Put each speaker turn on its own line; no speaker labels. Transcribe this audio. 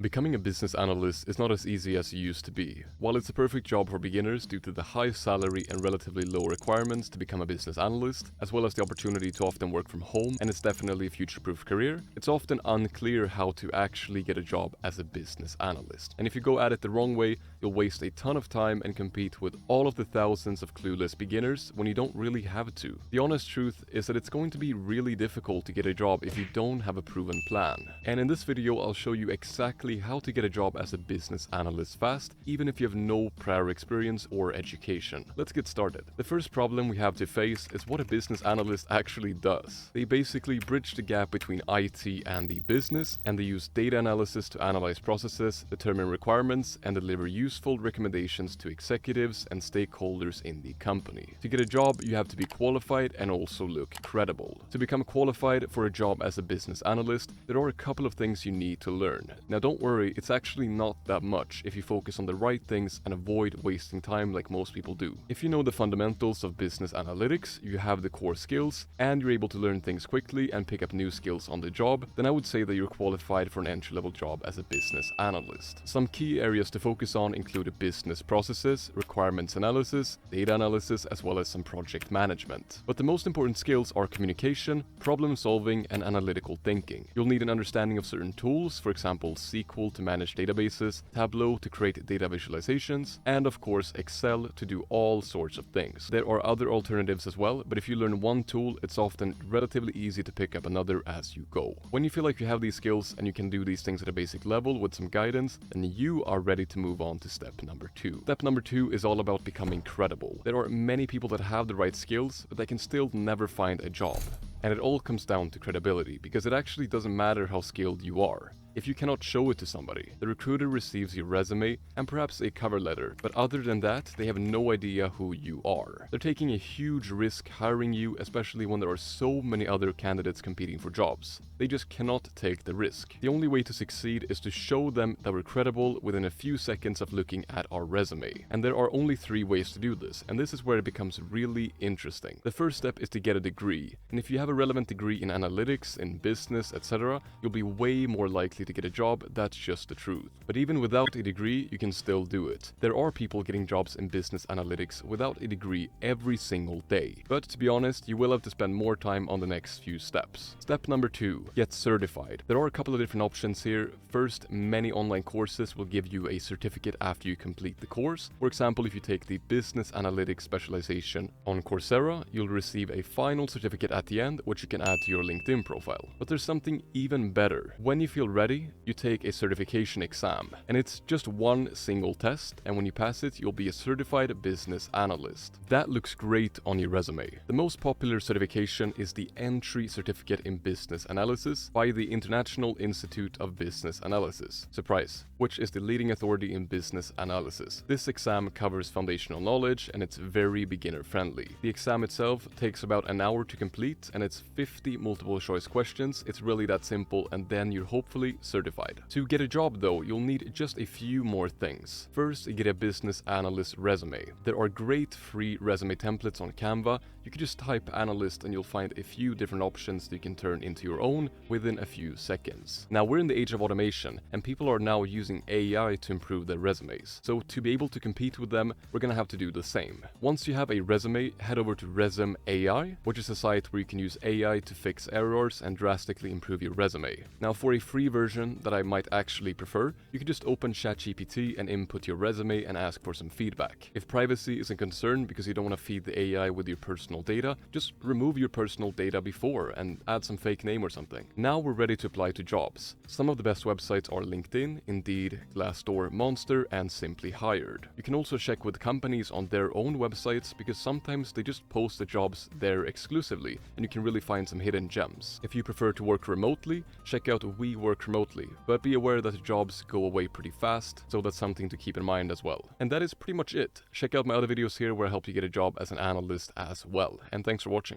Becoming a business analyst is not as easy as it used to be. While it's a perfect job for beginners due to the high salary and relatively low requirements to become a business analyst, as well as the opportunity to often work from home, and it's definitely a future-proof career, it's often unclear how to actually get a job as a business analyst. And if you go at it the wrong way, you'll waste a ton of time and compete with all of the thousands of clueless beginners when you don't really have to. The honest truth is that it's going to be really difficult to get a job if you don't have a proven plan. And in this video, I'll show you exactly how to get a job as a business analyst fast, even if you have no prior experience or education. Let's get started. The first problem we have to face is what a business analyst actually does. They basically bridge the gap between IT and the business, and they use data analysis to analyze processes, determine requirements, and deliver useful recommendations to executives and stakeholders in the company. To get a job, you have to be qualified and also look credible. To become qualified for a job as a business analyst, there are a couple of things you need to learn. Now, don't worry, it's actually not that much if you focus on the right things and avoid wasting time like most people do. If you know the fundamentals of business analytics, you have the core skills, and you're able to learn things quickly and pick up new skills on the job, then I would say that you're qualified for an entry-level job as a business analyst. Some key areas to focus on include business processes, requirements analysis, data analysis, as well as some project management. But the most important skills are communication, problem solving, and analytical thinking. You'll need an understanding of certain tools, for example, SQL to manage databases, Tableau to create data visualizations, and of course Excel to do all sorts of things. There are other alternatives as well, but if you learn one tool, it's often relatively easy to pick up another as you go. When you feel like you have these skills and you can do these things at a basic level with some guidance, then you are ready to move on to step number 2. Step number 2 is all about becoming credible. There are many people that have the right skills, but they can still never find a job. And it all comes down to credibility, because it actually doesn't matter how skilled you are. If you cannot show it to somebody, the recruiter receives your resume and perhaps a cover letter, but other than that, they have no idea who you are. They're taking a huge risk hiring you, especially when there are so many other candidates competing for jobs. They just cannot take the risk. The only way to succeed is to show them that we're credible within a few seconds of looking at our resume. And there are only 3 ways to do this, and this is where it becomes really interesting. The first step is to get a degree, and if you have a relevant degree in analytics, in business, etc., you'll be way more likely to get a job. That's just the truth. But even without a degree, you can still do it. There are people getting jobs in business analytics without a degree every single day. But to be honest, you will have to spend more time on the next few steps. Step number 2, get certified. There are a couple of different options here. First, many online courses will give you a certificate after you complete the course. For example, if you take the business analytics specialization on Coursera, you'll receive a final certificate at the end, which you can add to your LinkedIn profile. But there's something even better. When you feel ready, you take a certification exam, and it's just one single test, and when you pass it, you'll be a certified business analyst. That looks great on your resume. The most popular certification is the Entry Certificate in Business Analysis by the International Institute of Business Analysis, surprise, which is the leading authority in business analysis. This exam covers foundational knowledge, and it's very beginner friendly. The exam itself takes about an hour to complete, and it's 50 multiple choice questions. It's really that simple, and then you're hopefully certified. To get a job though, you'll need just a few more things. First, get a business analyst resume. There are great free resume templates on Canva. You can just type analyst and you'll find a few different options that you can turn into your own within a few seconds. Now, we're in the age of automation, and people are now using AI to improve their resumes. So to be able to compete with them, we're gonna have to do the same. Once you have a resume, head over to Resume AI, which is a site where you can use AI to fix errors and drastically improve your resume. Now, for a free version that I might actually prefer, you can just open ChatGPT and input your resume and ask for some feedback. If privacy is a concern because you don't want to feed the AI with your personal data, just remove your personal data before and add some fake name or something. Now we're ready to apply to jobs. Some of the best websites are LinkedIn, Indeed, Glassdoor, Monster, and Simply Hired. You can also check with companies on their own websites, because sometimes they just post the jobs there exclusively, and you can really find some hidden gems. If you prefer to work remotely, check out We Work Remotely, but be aware that jobs go away pretty fast, so that's something to keep in mind as well. And that is pretty much it. Check out my other videos here where I help you get a job as an analyst as well. And thanks for watching.